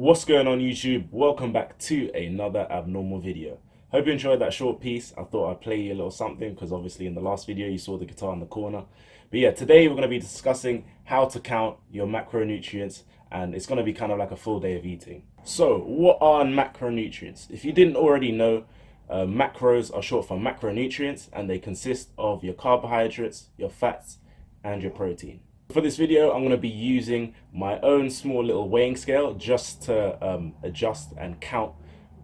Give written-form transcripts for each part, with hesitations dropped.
What's going on YouTube? Welcome back to another abnormal video. Hope you enjoyed that short piece. I thought I'd play you a little something because obviously in the last video you saw the guitar in the corner. But yeah, today we're going to be discussing how to count your macronutrients, and it's going to be kind of like a full day of eating. So what are macronutrients? If you didn't already know, macros are short for macronutrients, and they consist of your carbohydrates, your fats, and your protein. For this video, I'm going to be using my own small little weighing scale just to adjust and count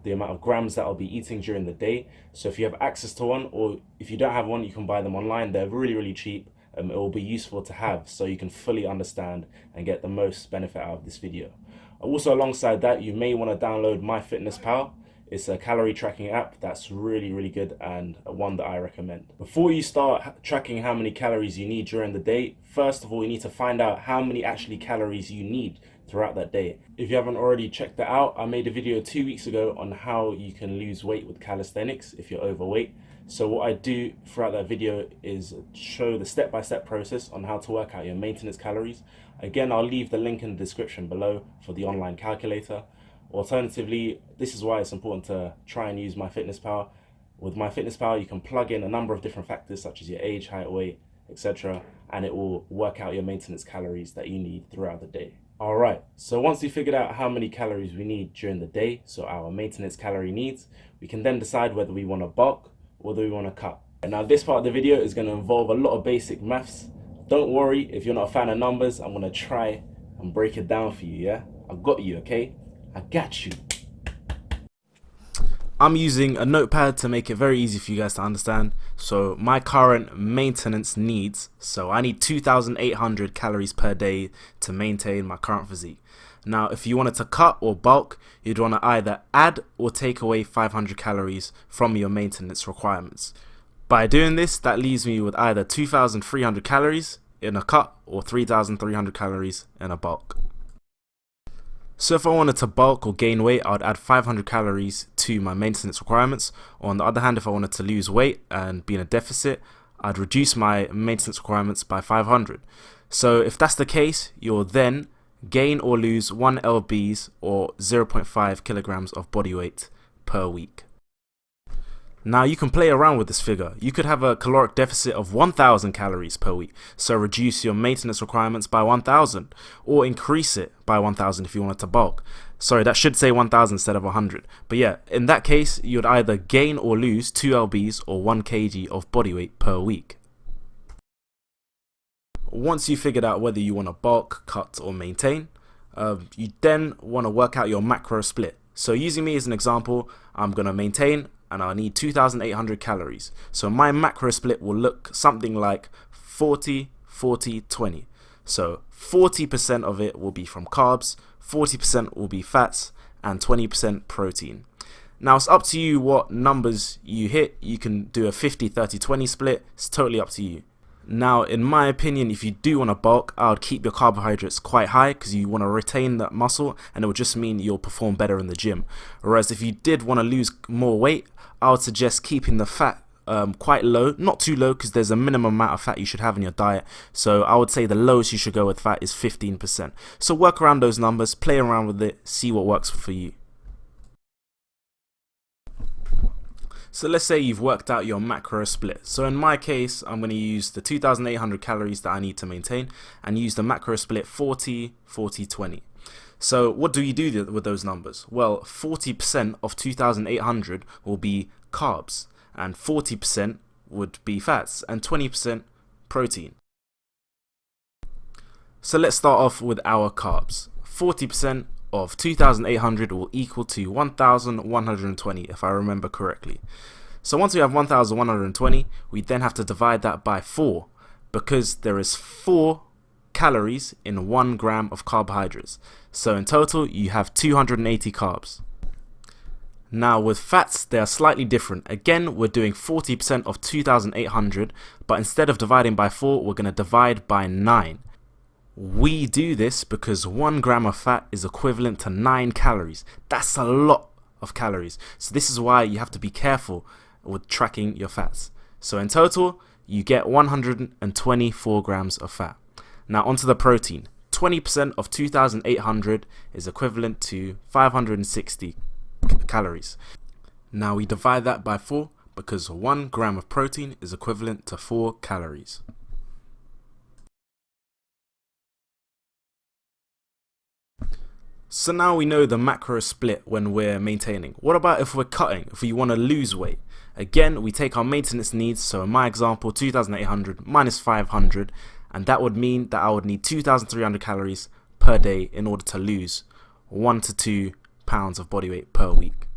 the amount of grams that I'll be eating during the day. So if you have access to one, or if you don't have one, you can buy them online. They're really cheap. It will be useful to have so you can fully understand and get the most benefit out of this video. Also, alongside that, you may want to download myfitnesspal. It's a calorie tracking app that's really good, and one that I recommend. Before you start tracking how many calories you need during the day, first of all, you need to find out how many actually calories you need throughout that day. If you haven't already checked that out, I made a video 2 weeks ago on how you can lose weight with calisthenics if you're overweight. So what I do throughout that video is show the step-by-step process on how to work out your maintenance calories. Again, I'll leave the link in the description below for the online calculator. Alternatively, this is why it's important to try and use myfitnesspal. With myfitnesspal, you can plug in a number of different factors such as your age, height, weight, etc., and it will work out your maintenance calories that you need throughout the day. Alright, so once we figured out how many calories we need during the day, so our maintenance calorie needs, we can then decide whether we want to bulk or whether we want to cut. And now this part of the video is going to involve a lot of basic maths. Don't worry if you're not a fan of numbers, I'm going to try and break it down for you, yeah? I've got you, okay? I got you. I'm using a notepad to make it very easy for you guys to understand. So my current maintenance needs, so I need 2,800 calories per day to maintain my current physique. Now, if you wanted to cut or bulk, you'd want to either add or take away 500 calories from your maintenance requirements. By doing this, that leaves me with either 2,300 calories in a cut or 3,300 calories in a bulk. So if I wanted to bulk or gain weight, I would add 500 calories to my maintenance requirements. Or on the other hand, if I wanted to lose weight and be in a deficit, I'd reduce my maintenance requirements by 500. So if that's the case, you'll then gain or lose 1 lbs or 0.5 kilograms of body weight per week. Now you can play around with this figure. You could have a caloric deficit of 1,000 calories per week, so reduce your maintenance requirements by 1,000, or increase it by 1,000 if you wanted to bulk. Sorry, that should say 1,000 instead of 100. But yeah, in that case, you'd either gain or lose 2 lbs or 1 kg of body weight per week. Once you figured out whether you want to bulk, cut, or maintain, you then want to work out your macro split. So using me as an example, I'm going to maintain, and I need 2,800 calories. So my macro split will look something like 40, 40, 20. So 40% of it will be from carbs, 40% will be fats, and 20% protein. Now it's up to you what numbers you hit. You can do a 50, 30, 20 split. It's totally up to you. Now, in my opinion, if you do want to bulk, I would keep your carbohydrates quite high because you want to retain that muscle, and it will just mean you'll perform better in the gym. Whereas if you did want to lose more weight, I would suggest keeping the fat quite low, not too low because there's a minimum amount of fat you should have in your diet. So I would say the lowest you should go with fat is 15%. So work around those numbers, play around with it, see what works for you. So let's say you've worked out your macro split. So in my case, I'm going to use the 2,800 calories that I need to maintain and use the macro split 40, 40, 20. So what do you do with those numbers? Well, 40% of 2,800 will be carbs, and 40% would be fats, and 20% protein. So let's start off with our carbs. 40% of 2,800 will equal to 1,120 if I remember correctly. So once we have 1,120, we then have to divide that by 4 because there is 4 calories in 1 gram of carbohydrates. So in total, you have 280 carbs. Now with fats, they are slightly different. Again, we're doing 40% of 2,800, but instead of dividing by 4, we're going to divide by 9. We do this because 1 gram of fat is equivalent to 9 calories. That's a lot of calories. So this is why you have to be careful with tracking your fats. So in total, you get 124 grams of fat. Now onto the protein. 20% of 2,800 is equivalent to 560 calories. Now we divide that by 4 because 1 gram of protein is equivalent to 4 calories. So now we know the macro split when we're maintaining. What about if we're cutting, if we want to lose weight? Again, we take our maintenance needs, so in my example 2,800 minus 500, and that would mean that I would need 2,300 calories per day in order to lose 1 to 2 pounds of body weight per week.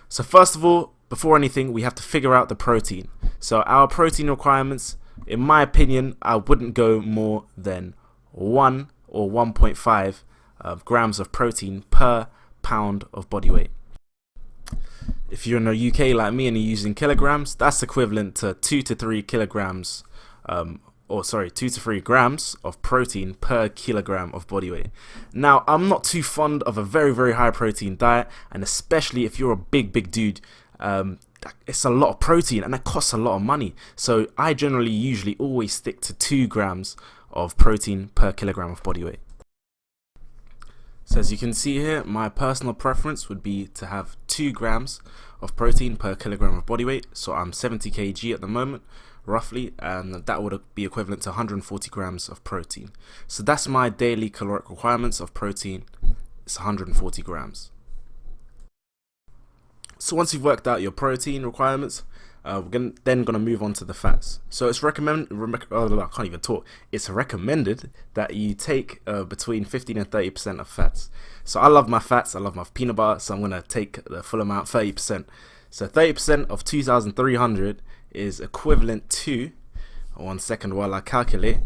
So first of all, before anything, we have to figure out the protein. So our protein requirements, in my opinion, I wouldn't go more than 1 or 1.5 grams of protein per pound of body weight. If you're in the UK like me and you're using kilograms, that's equivalent to 2 to 3 kilograms, 2 to 3 grams of protein per kilogram of body weight. Now, I'm not too fond of a very, very high protein diet, and especially if you're a big dude, it's a lot of protein and that costs a lot of money. So I usually always stick to 2 grams of protein per kilogram of body weight. So as you can see here, my personal preference would be to have 2 grams of protein per kilogram of body weight. So I'm 70 kg at the moment, roughly, and that would be equivalent to 140 grams of protein. So that's my daily caloric requirements of protein. It's 140 grams. So once you've worked out your protein requirements, we're then going to move on to the fats. So it's It's recommended that you take between 15 and 30% of fats. So I love my fats. I love my peanut butter. So I'm going to take the full amount, 30%. So 30% of 2,300 is equivalent to, 1 second while I calculate,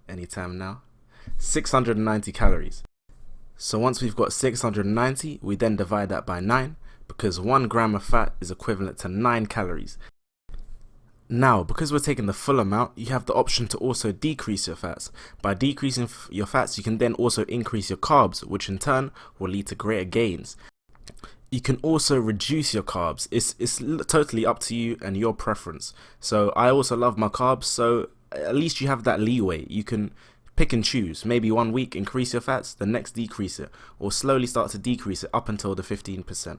anytime now, 690 calories. So once we've got 690, we then divide that by 9, because 1 gram of fat is equivalent to 9 calories. Now, because we're taking the full amount, you have the option to also decrease your fats. By decreasing your fats, you can then also increase your carbs, which in turn will lead to greater gains. You can also reduce your carbs. It's totally up to you and your preference. So I also love my carbs, so at least you have that leeway. You can pick and choose. Maybe 1 week increase your fats, the next decrease it, or slowly start to decrease it up until the 15%.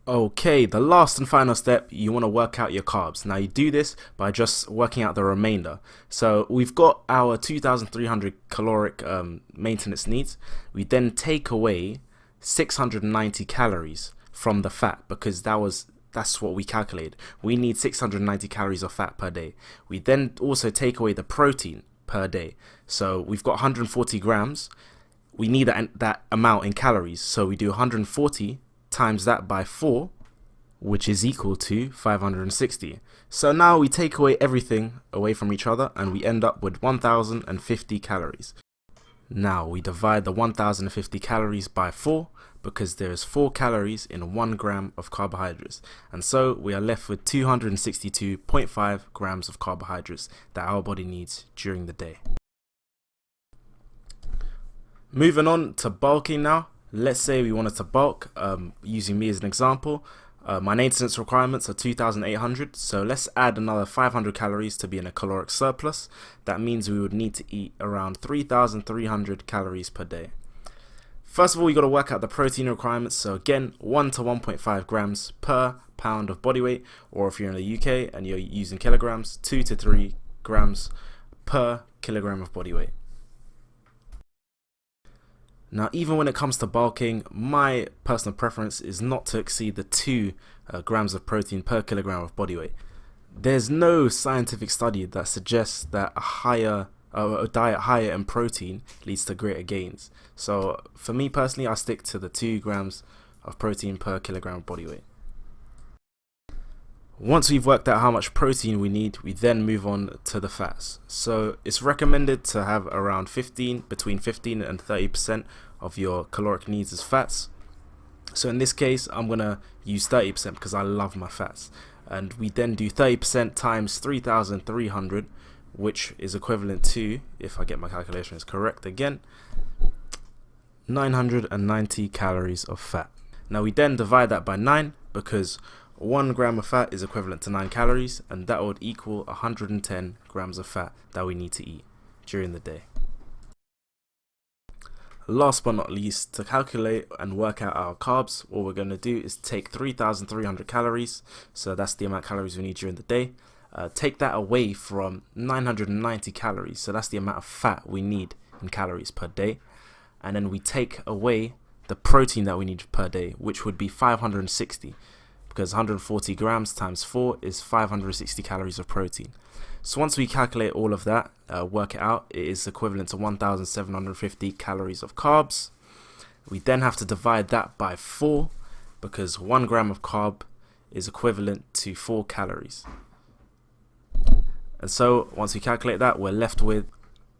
Okay, the last and final step, you want to work out your carbs. Now you do this by just working out the remainder. So we've got our 2,300 caloric maintenance needs. We then take away 690 calories from the fat, because that's what we calculated. We need 690 calories of fat per day. We then also take away the protein per day. So we've got 140 grams. We need that amount in calories. So we do 140 times that by 4, which is equal to 560. So now we take away everything away from each other and we end up with 1,050 calories. Now we divide the 1,050 calories by 4, because there is 4 calories in 1 gram of carbohydrates, and so we are left with 262.5 grams of carbohydrates that our body needs during the day. Moving on to bulking now. Let's say we wanted to bulk, using me as an example. My maintenance requirements are 2,800, so let's add another 500 calories to be in a caloric surplus. That means we would need to eat around 3,300 calories per day. First of all, you got to work out the protein requirements. So again, 1 to 1.5 grams per pound of body weight, or if you're in the UK and you're using kilograms, 2 to 3 grams per kilogram of body weight. Now, even when it comes to bulking, my personal preference is not to exceed the 2 grams of protein per kilogram of body weight. There's no scientific study that suggests that a diet higher in protein leads to greater gains. So for me personally, I stick to the 2 grams of protein per kilogram of body weight. Once we've worked out how much protein we need, we then move on to the fats. So it's recommended to have around between 15 and 30% of your caloric needs as fats. So in this case, I'm going to use 30% because I love my fats. And we then do 30% times 3,300, which is equivalent to, if I get my calculations correct again, 990 calories of fat. Now we then divide that by 9, because 1 gram of fat is equivalent to 9 calories, and that would equal 110 grams of fat that we need to eat during the day. Last but not least, to calculate and work out our carbs, what we're going to do is take 3,300 calories, so that's the amount of calories we need during the day. Take that away from 990 calories, so that's the amount of fat we need in calories per day. And then we take away the protein that we need per day, which would be 560, because 140 grams times 4 is 560 calories of protein. So once we calculate all of that, work it out, it is equivalent to 1,750 calories of carbs. We then have to divide that by 4, because 1 gram of carb is equivalent to 4 calories. And so once we calculate that, we're left with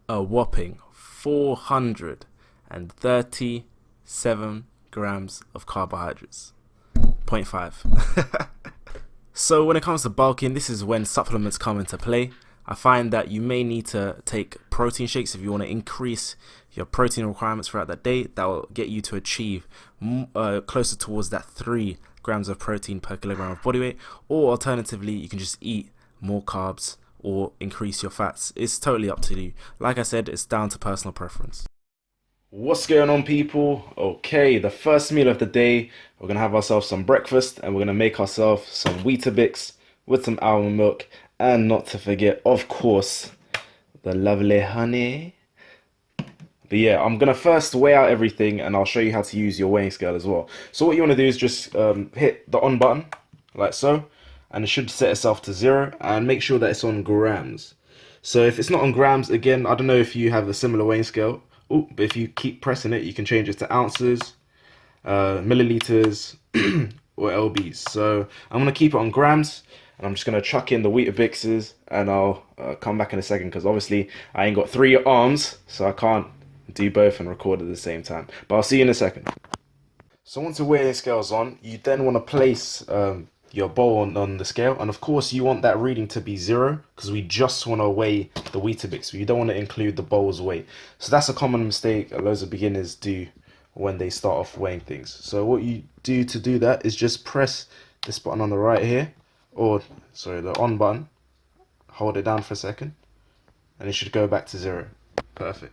a whopping 437 grams of carbohydrates. 0.5. So when it comes to bulking, this is when supplements come into play. I find that you may need to take protein shakes if you want to increase your protein requirements throughout the day. That will get you to achieve closer towards that 3 grams of protein per kilogram of body weight. Or alternatively, you can just eat more carbs or increase your fats. It's totally up to you. Like I said, it's down to personal preference. What's going on, people? Okay, the first meal of the day, we're gonna have ourselves some breakfast and we're gonna make ourselves some Weetabix with some almond milk, and not to forget, of course, the lovely honey. But yeah, I'm gonna first weigh out everything and I'll show you how to use your weighing scale as well. So what you wanna do is just hit the on button, like so, and it should set itself to 0, and make sure that it's on grams. So if it's not on grams, again, I don't know if you have a similar weighing scale. Oh, but if you keep pressing it, you can change it to ounces, milliliters, or lbs. So I'm going to keep it on grams, and I'm just going to chuck in the Weetabixes, and I'll come back in a second, because obviously I ain't got 3 arms, so I can't do both and record at the same time. But I'll see you in a second. So once the weighing scale's on, you then want to place your bowl on the scale, and of course you want that reading to be 0, because we just want to weigh the Weetabix. You don't want to include the bowl's weight. So that's a common mistake loads of beginners do when they start off weighing things. So what you do to do that is just press this button on the right here, or sorry, the on button, hold it down for a second, and it should go back to 0. Perfect.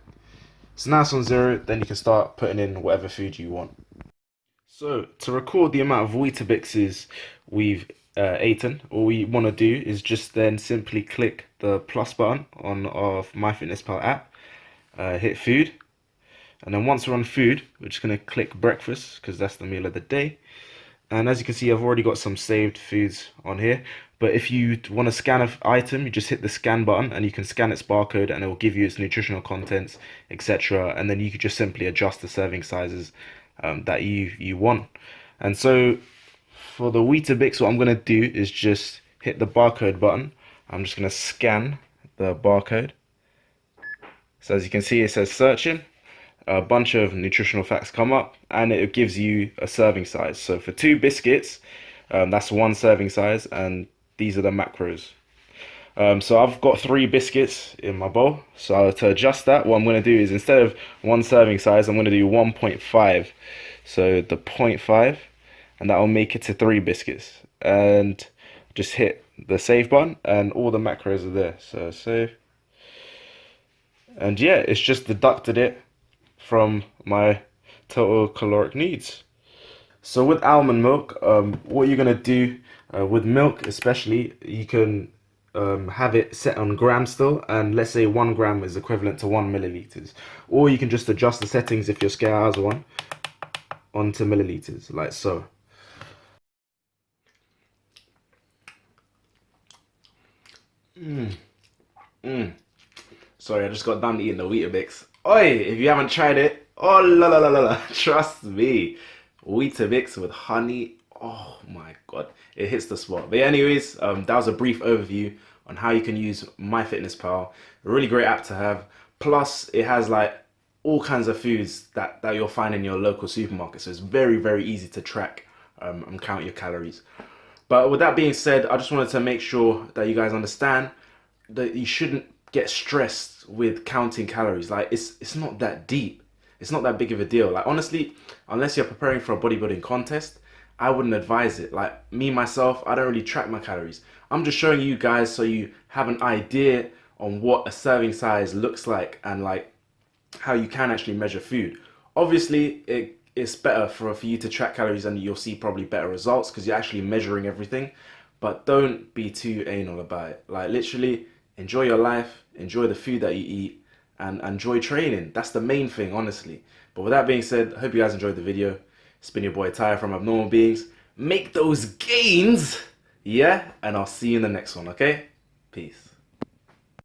So now it's on 0, then you can start putting in whatever food you want. So to record the amount of Weetabixes we've eaten, all we want to do is just then simply click the plus button on our myfitnesspal app, hit food, and then once we're on food, we're just going to click breakfast, because that's the meal of the day. And as you can see, I've already got some saved foods on here. But if you want to scan an item, you just hit the scan button and you can scan its barcode, and it will give you its nutritional contents, etc. And then you could just simply adjust the serving sizes that you want. And so for the Weetabix, what I'm going to do is just hit the barcode button. I'm just going to scan the barcode. So as you can see, it says searching. A bunch of nutritional facts come up, and it gives you a serving size. So for 2 biscuits, that's 1 serving size, and these are the macros. So I've got 3 biscuits in my bowl. So to adjust that, what I'm going to do is, instead of 1 serving size, I'm going to do 1.5. So the 0.5, and that will make it to 3 biscuits. And just hit the save button, and all the macros are there. So save. And yeah, it's just deducted it from my total caloric needs. So with almond milk, what you're going to do with milk especially, you can have it set on grams still, and let's say 1 gram is equivalent to 1 milliliters. Or you can just adjust the settings, if your scale has one, onto milliliters, like so. Sorry, I just got done eating the Weetabix. Oi, if you haven't tried it, oh la la la la la, trust me, Weetabix with honey, oh my god, it hits the spot. But anyways, that was a brief overview on how you can use myfitnesspal. A really great app to have. Plus, it has like all kinds of foods that you'll find in your local supermarket. So it's very, very easy to track and count your calories. But with that being said, I just wanted to make sure that you guys understand that you shouldn't get stressed with counting calories. Like it's not that deep. It's not that big of a deal. Like honestly, unless you're preparing for a bodybuilding contest, I wouldn't advise it. Like me myself, I don't really track my calories. I'm just showing you guys so you have an idea on what a serving size looks like, and like how you can actually measure food. Obviously, it's better for you to track calories and you'll see probably better results because you're actually measuring everything. But don't be too anal about it. Like literally, enjoy your life, enjoy the food that you eat, and enjoy training. That's the main thing, honestly. But with that being said, I hope you guys enjoyed the video. It's been your boy Ty from Abnormal Beings. Make those gains, yeah? And I'll see you in the next one, okay? Peace.